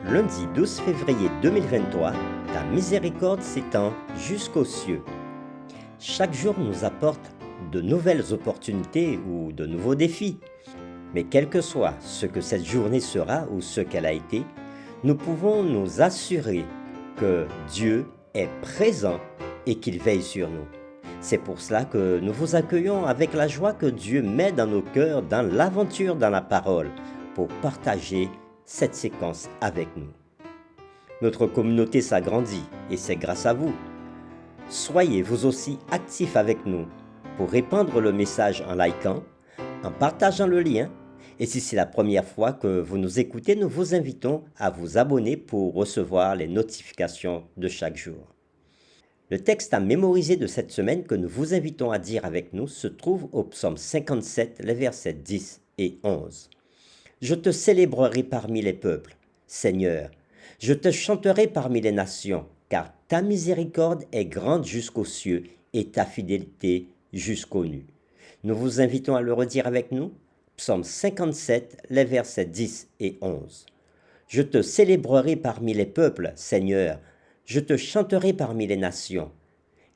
Lundi 12 février 2023, ta miséricorde s'étend jusqu'aux cieux. Chaque jour nous apporte de nouvelles opportunités ou de nouveaux défis. Mais quel que soit ce que cette journée sera ou ce qu'elle a été, nous pouvons nous assurer que Dieu est présent et qu'il veille sur nous. C'est pour cela que nous vous accueillons avec la joie que Dieu met dans nos cœurs dans l'aventure dans la parole pour partager cette séquence avec nous. Notre communauté s'agrandit et c'est grâce à vous. Soyez vous aussi actifs avec nous pour répandre le message en likant, en partageant le lien. Et si c'est la première fois que vous nous écoutez, nous vous invitons à vous abonner pour recevoir les notifications de chaque jour. Le texte à mémoriser de cette semaine que nous vous invitons à dire avec nous se trouve au psaume 57, les versets 10 et 11. Je te célébrerai parmi les peuples, Seigneur. Je te chanterai parmi les nations, car ta miséricorde est grande jusqu'aux cieux et ta fidélité jusqu'aux nues. Nous vous invitons à le redire avec nous. Psaume 57, les versets 10 et 11. Je te célébrerai parmi les peuples, Seigneur. Je te chanterai parmi les nations,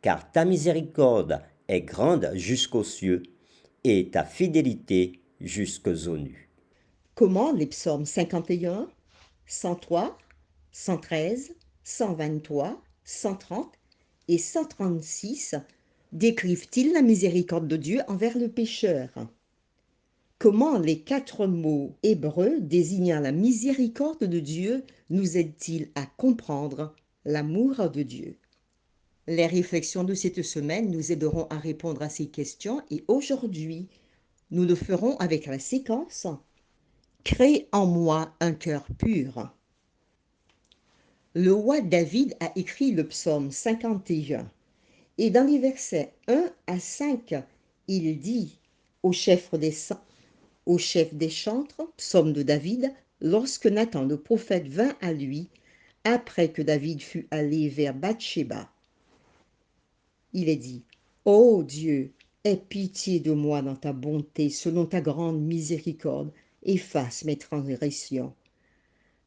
car ta miséricorde est grande jusqu'aux cieux et ta fidélité jusqu'aux nues. Comment les psaumes 51, 103, 113, 123, 130 et 136 décrivent-ils la miséricorde de Dieu envers le pécheur? Comment les 4 mots hébreux désignant la miséricorde de Dieu nous aident-ils à comprendre l'amour de Dieu? Les réflexions de cette semaine nous aideront à répondre à ces questions et aujourd'hui, nous le ferons avec la séquence Crée en moi un cœur pur. Le roi David a écrit le psaume 51 et dans les versets 1 à 5, il dit au chef des chantres, psaume de David, lorsque Nathan le prophète vint à lui après que David fut allé vers Bathsheba. Il est dit, ô Dieu, aie pitié de moi dans ta bonté, selon ta grande miséricorde, efface mes transgressions.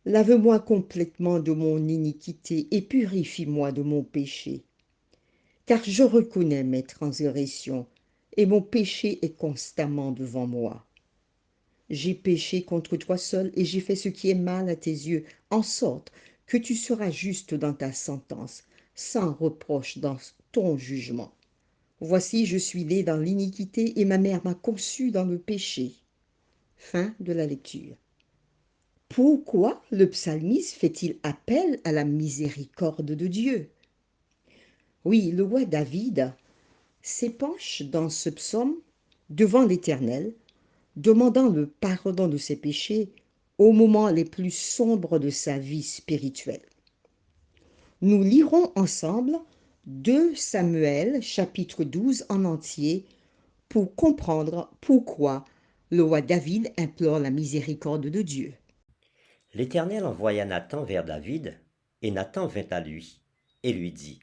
Lave-moi complètement de mon iniquité et purifie-moi de mon péché. Car je reconnais mes transgressions, et mon péché est constamment devant moi. J'ai péché contre toi seul, et j'ai fait ce qui est mal à tes yeux, en sorte que tu seras juste dans ta sentence, sans reproche dans ton jugement. Voici, je suis né dans l'iniquité, et ma mère m'a conçu dans le péché. Fin de la lecture. Pourquoi le psalmiste fait-il appel à la miséricorde de Dieu? Oui, le roi David s'épanche dans ce psaume devant l'Éternel, demandant le pardon de ses péchés au moment les plus sombres de sa vie spirituelle. Nous lirons ensemble 2 Samuel chapitre 12 en entier pour comprendre pourquoi le roi David implore la miséricorde de Dieu. L'Éternel envoya Nathan vers David, et Nathan vint à lui, et lui dit,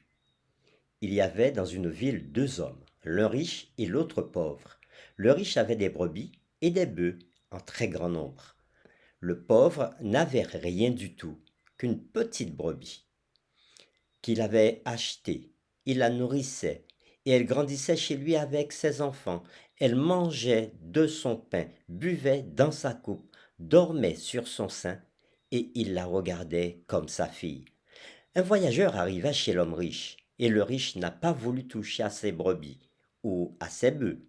il y avait dans une ville 2 hommes, l'un riche et l'autre pauvre. Le riche avait des brebis et des bœufs en très grand nombre. Le pauvre n'avait rien du tout, qu'une petite brebis, qu'il avait achetée. Il la nourrissait, et elle grandissait chez lui avec ses enfants. Elle mangeait de son pain, buvait dans sa coupe, dormait sur son sein, et il la regardait comme sa fille. Un voyageur arriva chez l'homme riche, et le riche n'a pas voulu toucher à ses brebis ou à ses bœufs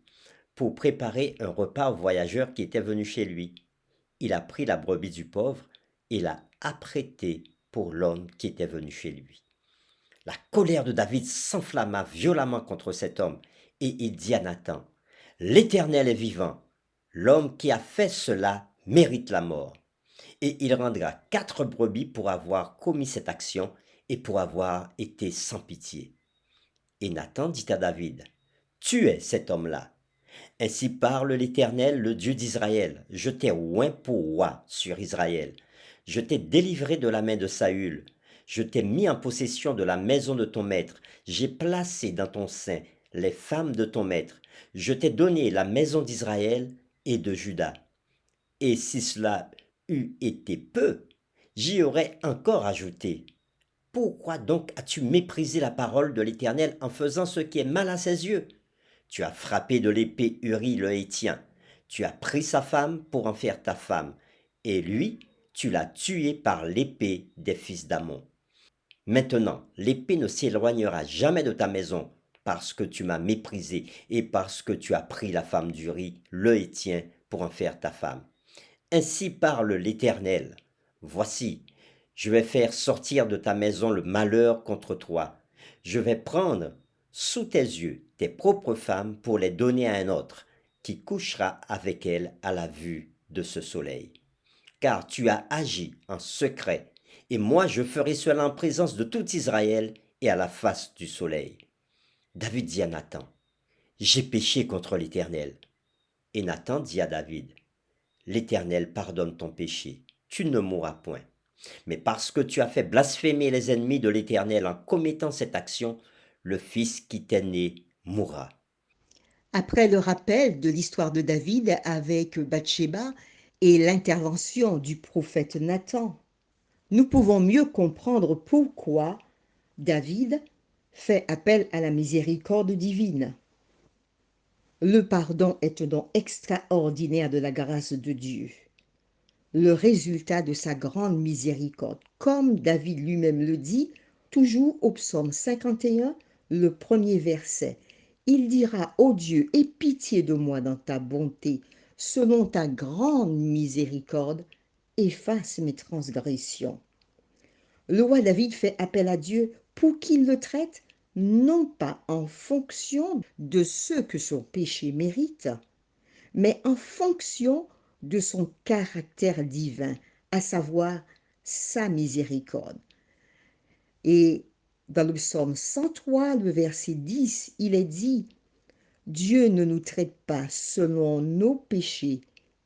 pour préparer un repas au voyageur qui était venu chez lui. Il a pris la brebis du pauvre et l'a apprêtée pour l'homme qui était venu chez lui. La colère de David s'enflamma violemment contre cet homme, et il dit à Nathan, l'Éternel est vivant, l'homme qui a fait cela mérite la mort. Et il rendra 4 brebis pour avoir commis cette action et pour avoir été sans pitié. Et Nathan dit à David, tu es cet homme-là. Ainsi parle l'Éternel, le Dieu d'Israël. Je t'ai oint pour roi sur Israël. Je t'ai délivré de la main de Saül. Je t'ai mis en possession de la maison de ton maître. J'ai placé dans ton sein les femmes de ton maître. Je t'ai donné la maison d'Israël et de Juda. Et si cela eût été peu, J'y aurais encore ajouté: pourquoi donc as-tu méprisé la parole de l'Éternel en faisant ce qui est mal à ses yeux? Tu as frappé de l'épée Uri le Héthien, tu as pris sa femme pour en faire ta femme, et lui, tu l'as tué par l'épée des fils d'Amon. Maintenant, l'épée ne s'éloignera jamais de ta maison, parce que tu m'as méprisé et parce que tu as pris la femme d'Uri le Héthien pour en faire ta femme. Ainsi parle l'Éternel. Voici, je vais faire sortir de ta maison le malheur contre toi. Je vais prendre sous tes yeux tes propres femmes pour les donner à un autre, qui couchera avec elles à la vue de ce soleil. Car tu as agi en secret, et moi je ferai cela en présence de tout Israël et à la face du soleil. David dit à Nathan: j'ai péché contre l'Éternel. Et Nathan dit à David: l'Éternel pardonne ton péché, tu ne mourras point. Mais parce que tu as fait blasphémer les ennemis de l'Éternel en commettant cette action, le fils qui t'est né mourra. Après le rappel de l'histoire de David avec Bathsheba et l'intervention du prophète Nathan, nous pouvons mieux comprendre pourquoi David fait appel à la miséricorde divine. Le pardon est un don extraordinaire de la grâce de Dieu, le résultat de sa grande miséricorde. Comme David lui-même le dit, toujours au psaume 51, le premier verset. Il dira: ô Dieu, aie pitié de moi dans ta bonté, selon ta grande miséricorde, efface mes transgressions. Le roi David fait appel à Dieu pour qu'il le traite non pas en fonction de ce que son péché mérite, mais en fonction de son caractère divin, à savoir sa miséricorde. Et dans le psaume 103, le verset 10, il est dit: Dieu ne nous traite pas selon nos péchés,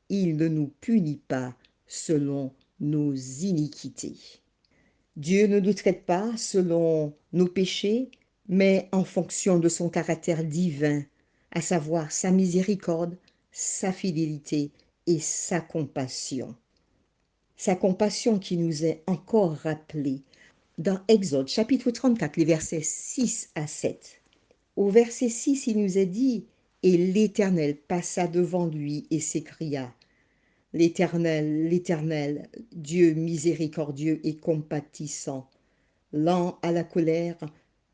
il ne nous punit pas selon nos iniquités. Dieu ne nous traite pas selon nos péchés, mais en fonction de son caractère divin, à savoir sa miséricorde, sa fidélité et sa compassion. Sa compassion qui nous est encore rappelée dans Exode chapitre 34, les versets 6 à 7. Au verset 6, il nous est dit: Et l'Éternel passa devant lui et s'écria: L'Éternel, l'Éternel, Dieu miséricordieux et compatissant, lent à la colère,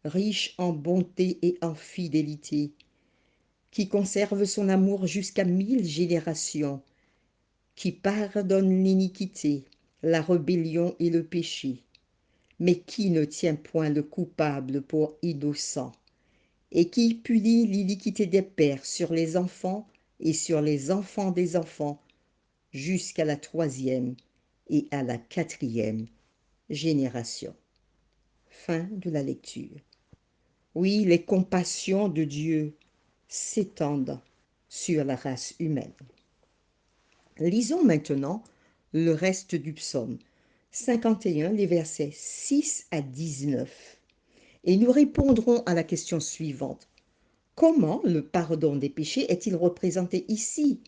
riche en bonté et en fidélité, qui conserve son amour jusqu'à 1000 générations, qui pardonne l'iniquité, la rébellion et le péché, mais qui ne tient point le coupable pour innocent, et qui punit l'iniquité des pères sur les enfants et sur les enfants des enfants, jusqu'à la troisième et à la quatrième génération. Fin de la lecture. Oui, les compassions de Dieu s'étendent sur la race humaine. Lisons maintenant le reste du psaume 51, les versets 6 à 19. Et nous répondrons à la question suivante. Comment le pardon des péchés est-il représenté ici?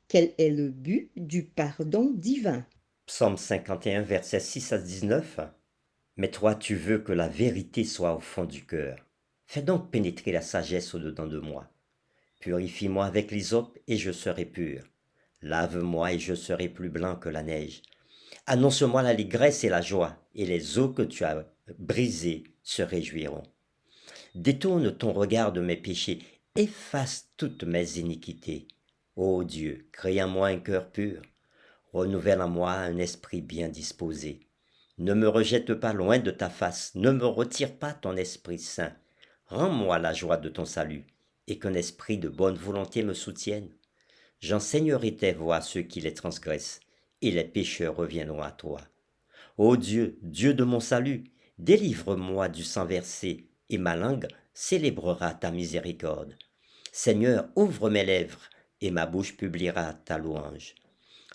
Quel est le but du pardon divin? Psaume 51, versets 6 à 19. Mais toi, tu veux que la vérité soit au fond du cœur. Fais donc pénétrer la sagesse au-dedans de moi. Purifie-moi avec l'hysope et je serai pur. Lave-moi et je serai plus blanc que la neige. Annonce-moi l'allégresse et la joie, et les eaux que tu as brisées se réjouiront. Détourne ton regard de mes péchés, efface toutes mes iniquités. Ô Dieu, crée en moi un cœur pur, renouvelle en moi un esprit bien disposé. Ne me rejette pas loin de ta face, ne me retire pas ton Esprit Saint. Rends-moi la joie de ton salut, et qu'un esprit de bonne volonté me soutienne. J'enseignerai tes voies à ceux qui les transgressent, et les pécheurs reviendront à toi. Ô Dieu, Dieu de mon salut, délivre-moi du sang versé, et ma langue célébrera ta miséricorde. Seigneur, ouvre mes lèvres, et ma bouche publiera ta louange.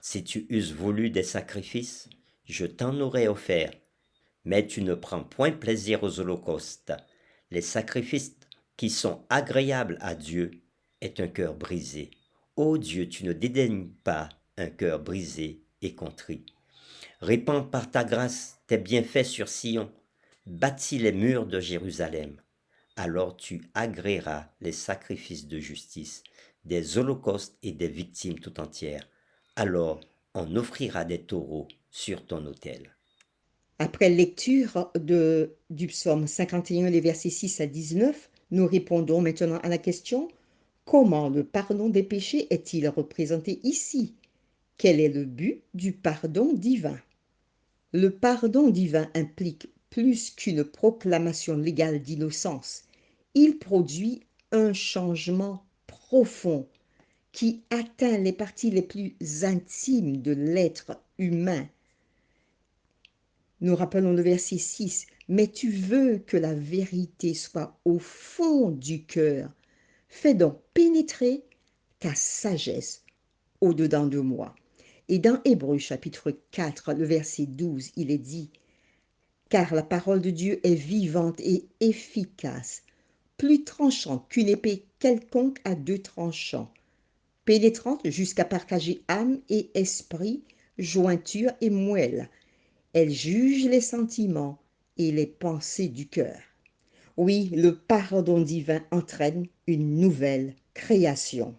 Si tu eusses voulu des sacrifices, je t'en aurais offert, mais tu ne prends point plaisir aux holocaustes. Les sacrifices qui sont agréables à Dieu est un cœur brisé. Ô Dieu, tu ne dédaignes pas un cœur brisé et contrit. Répands par ta grâce tes bienfaits sur Sion. Bâtis les murs de Jérusalem. Alors tu agréeras les sacrifices de justice, des holocaustes et des victimes tout entières. Alors on offrira des taureaux sur ton autel. Après lecture du psaume 51, les versets 6 à 19, nous répondons maintenant à la question: comment le pardon des péchés est-il représenté ici? Quel est le but du pardon divin? Le pardon divin implique plus qu'une proclamation légale d'innocence. Il produit un changement profond qui atteint les parties les plus intimes de l'être humain. Nous rappelons le verset 6. Mais tu veux que la vérité soit au fond du cœur. Fais donc pénétrer ta sagesse au-dedans de moi. Et dans Hébreux chapitre 4, le verset 12, il est dit: car la parole de Dieu est vivante et efficace, plus tranchante qu'une épée quelconque à deux tranchants, pénétrante jusqu'à partager âme et esprit, jointure et moelle. Elle juge les sentiments et les pensées du cœur. Oui, le pardon divin entraîne une nouvelle création,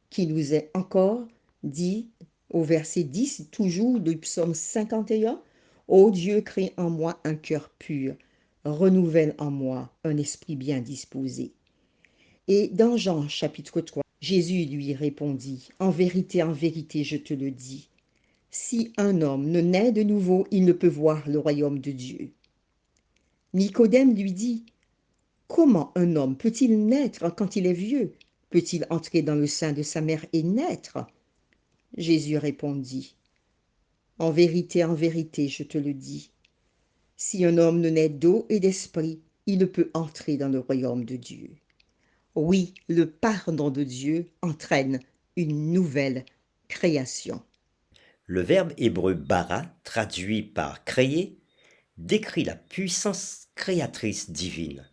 qui nous est encore dit au verset 10, toujours du psaume 51. Ô Dieu, crée en moi un cœur pur, renouvelle en moi un esprit bien disposé. Et dans Jean chapitre 3, Jésus lui répondit: en vérité, je te le dis, si un homme ne naît de nouveau, il ne peut voir le royaume de Dieu. Nicodème lui dit: comment un homme peut-il naître quand il est vieux? Peut-il entrer dans le sein de sa mère et naître? Jésus répondit: en vérité, je te le dis, si un homme ne naît d'eau et d'esprit, il ne peut entrer dans le royaume de Dieu. Oui, le pardon de Dieu entraîne une nouvelle création. Le verbe hébreu bara, traduit par créer, décrit la puissance créatrice divine.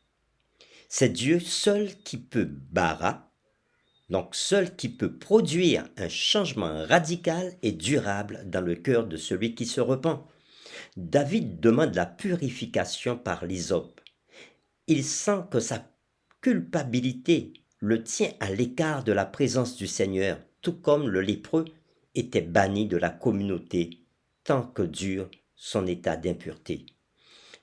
C'est Dieu seul qui peut bara, donc seul qui peut produire un changement radical et durable dans le cœur de celui qui se repent. David demande la purification par l'hysope. Il sent que sa culpabilité le tient à l'écart de la présence du Seigneur, tout comme le lépreux était banni de la communauté tant que dure son état d'impureté.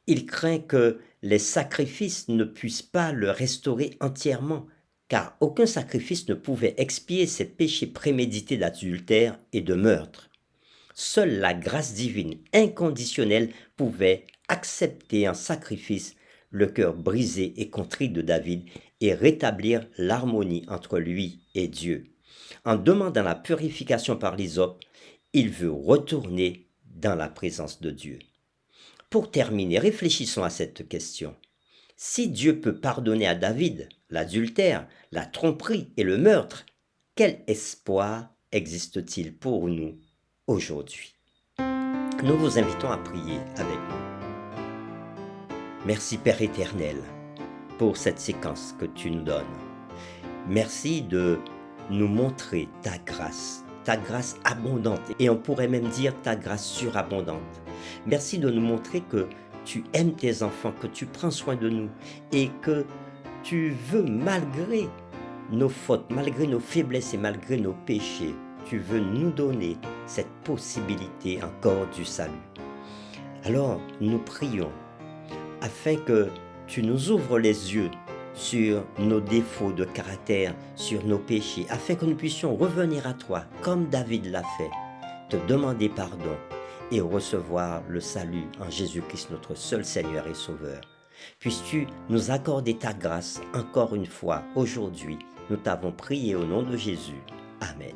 Il craint que les sacrifices ne puissent pas le restaurer entièrement, car aucun sacrifice ne pouvait expier ses péchés prémédités d'adultère et de meurtre. Seule la grâce divine inconditionnelle pouvait accepter en sacrifice le cœur brisé et contrit de David et rétablir l'harmonie entre lui et Dieu. En demandant la purification par l'hysope, il veut retourner dans la présence de Dieu. Pour terminer, réfléchissons à cette question. Si Dieu peut pardonner à David l'adultère, la tromperie et le meurtre, quel espoir existe-t-il pour nous aujourd'hui? Nous vous invitons à prier avec nous. Merci Père éternel pour cette séquence que tu nous donnes. Merci de nous montrer ta grâce abondante, et on pourrait même dire ta grâce surabondante. Merci de nous montrer que tu aimes tes enfants, que tu prends soin de nous et que tu veux, malgré nos fautes, malgré nos faiblesses et malgré nos péchés, tu veux nous donner cette possibilité encore du salut. Alors nous prions afin que tu nous ouvres les yeux sur nos défauts de caractère, sur nos péchés, afin que nous puissions revenir à toi, comme David l'a fait, te demander pardon et recevoir le salut en Jésus-Christ, notre seul Seigneur et Sauveur. Puisses-tu nous accorder ta grâce encore une fois aujourd'hui. Nous t'avons prié au nom de Jésus. Amen.